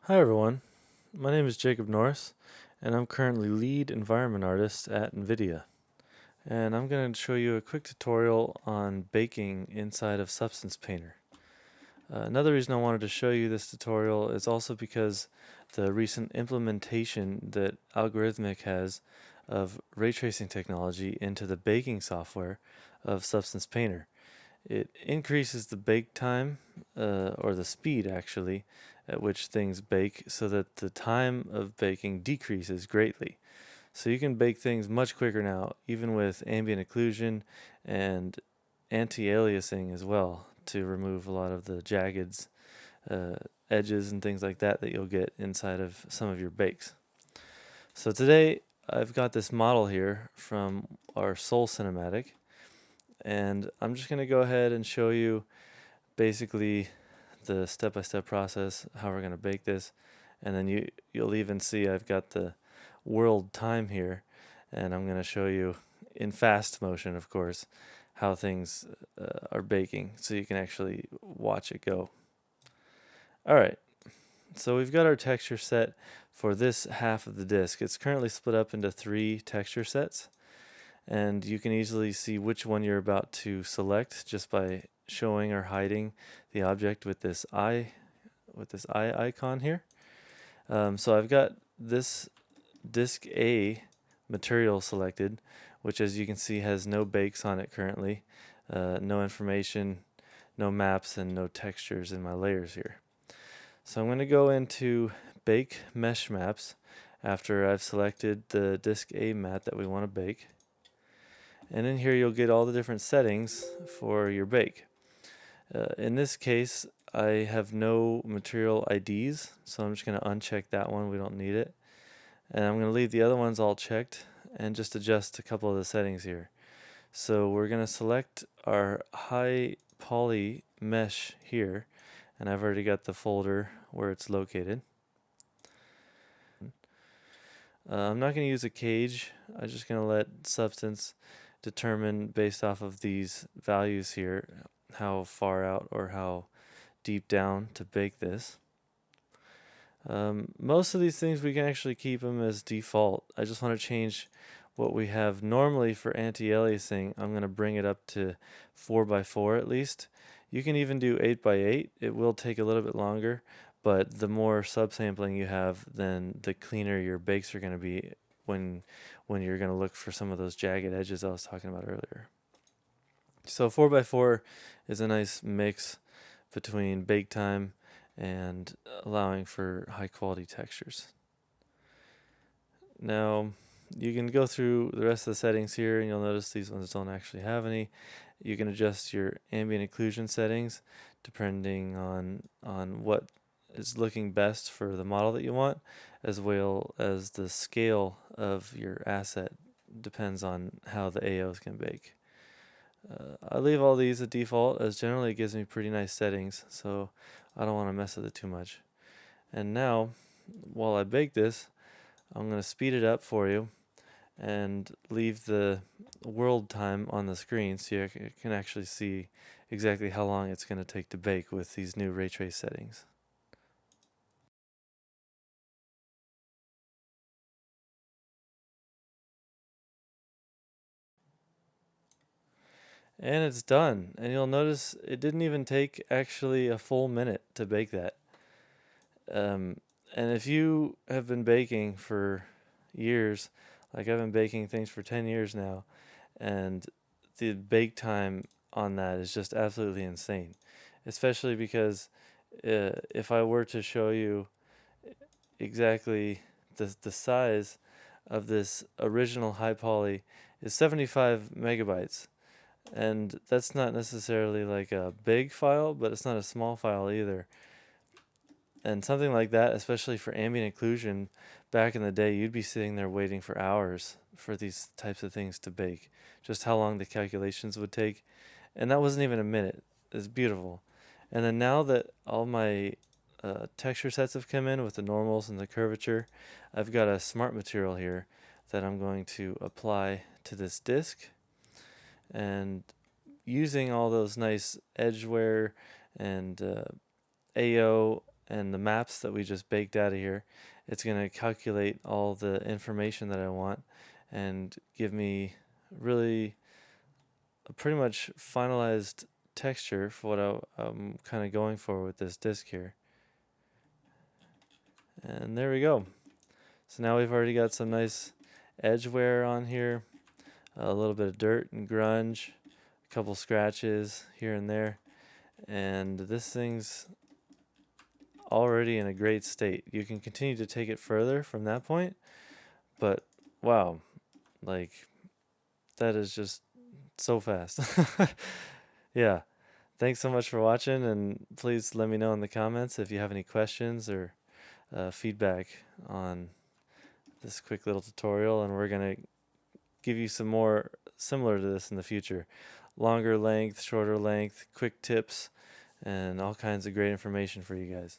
Hi everyone, my name is Jacob Norris, and I'm currently lead environment artist at NVIDIA. And I'm going to show you a quick tutorial on baking inside of Substance Painter. Another reason I wanted to show you this tutorial is also because the recent implementation that Algorithmic has of ray tracing technology into the baking software of Substance Painter. It increases the bake time, or the speed actually, at which things bake so that the time of baking decreases greatly. So you can bake things much quicker now, even with ambient occlusion and anti-aliasing as well, to remove a lot of the jaggeds, edges and things like that you'll get inside of some of your bakes. So today I've got this model here from our Soul cinematic, and I'm just going to go ahead and show you basically the step-by-step process, how we're going to bake this, and then you'll even see I've got the world time here, and I'm going to show you in fast motion, of course, how things are baking, so you can actually watch it go. Alright, so we've got our texture set for this half of the disk. It's currently split up into 3 texture sets, and you can easily see which one you're about to select just by showing or hiding the object with this eye icon here. So I've got this disk A material selected, which as you can see has no bakes on it currently, no information, no maps, and no textures in my layers here. So I'm going to go into Bake Mesh Maps after I've selected the disk A mat that we want to bake. And in here you'll get all the different settings for your bake. In this case, I have no material IDs, so I'm just going to uncheck that one. We don't need it. And I'm going to leave the other ones all checked and just adjust a couple of the settings here. So we're going to select our high poly mesh here, and I've already got the folder where it's located. I'm not going to use a cage. I'm just going to let Substance determine based off of these values here how far out or how deep down to bake this. Most of these things we can actually keep them as default. I just want to change what we have normally for anti-aliasing. I'm going to bring it up to 4x4 at least. You can even do 8x8. It will take a little bit longer, but the more subsampling you have, then the cleaner your bakes are going to be when you're going to look for some of those jagged edges I was talking about earlier. So 4x4 is a nice mix between bake time and allowing for high quality textures. Now you can go through the rest of the settings here and you'll notice these ones don't actually have any. You can adjust your ambient occlusion settings depending on what is looking best for the model that you want, as well as the scale of your asset depends on how the AOs can bake. I leave all these at default as generally it gives me pretty nice settings, so I don't want to mess with it too much. And now, while I bake this, I'm going to speed it up for you and leave the world time on the screen so you can actually see exactly how long it's going to take to bake with these new ray trace settings. And it's done. And you'll notice it didn't even take actually a full minute to bake that. And if you have been baking for years, like I've been baking things for 10 years now, and the bake time on that is just absolutely insane. Especially because if I were to show you exactly the size of this original high poly is 75 megabytes. And that's not necessarily like a big file, but it's not a small file either. And something like that, especially for ambient occlusion, back in the day, you'd be sitting there waiting for hours for these types of things to bake. Just how long the calculations would take. And that wasn't even a minute. It's beautiful. And then now that all my texture sets have come in with the normals and the curvature, I've got a smart material here that I'm going to apply to this disk. And using all those nice edge wear and AO and the maps that we just baked out of here, it's going to calculate all the information that I want and give me really a pretty much finalized texture for what I'm kind of going for with this disk here. And there we go. So now we've already got some nice edge wear on here, a little bit of dirt and grunge, a couple scratches here and there, and this thing's already in a great state. You can continue to take it further from that point, but wow, like that is just so fast. Yeah, thanks so much for watching, and please let me know in the comments if you have any questions or feedback on this quick little tutorial, and we're gonna give you some more similar to this in the future. Longer length, shorter length, quick tips, and all kinds of great information for you guys.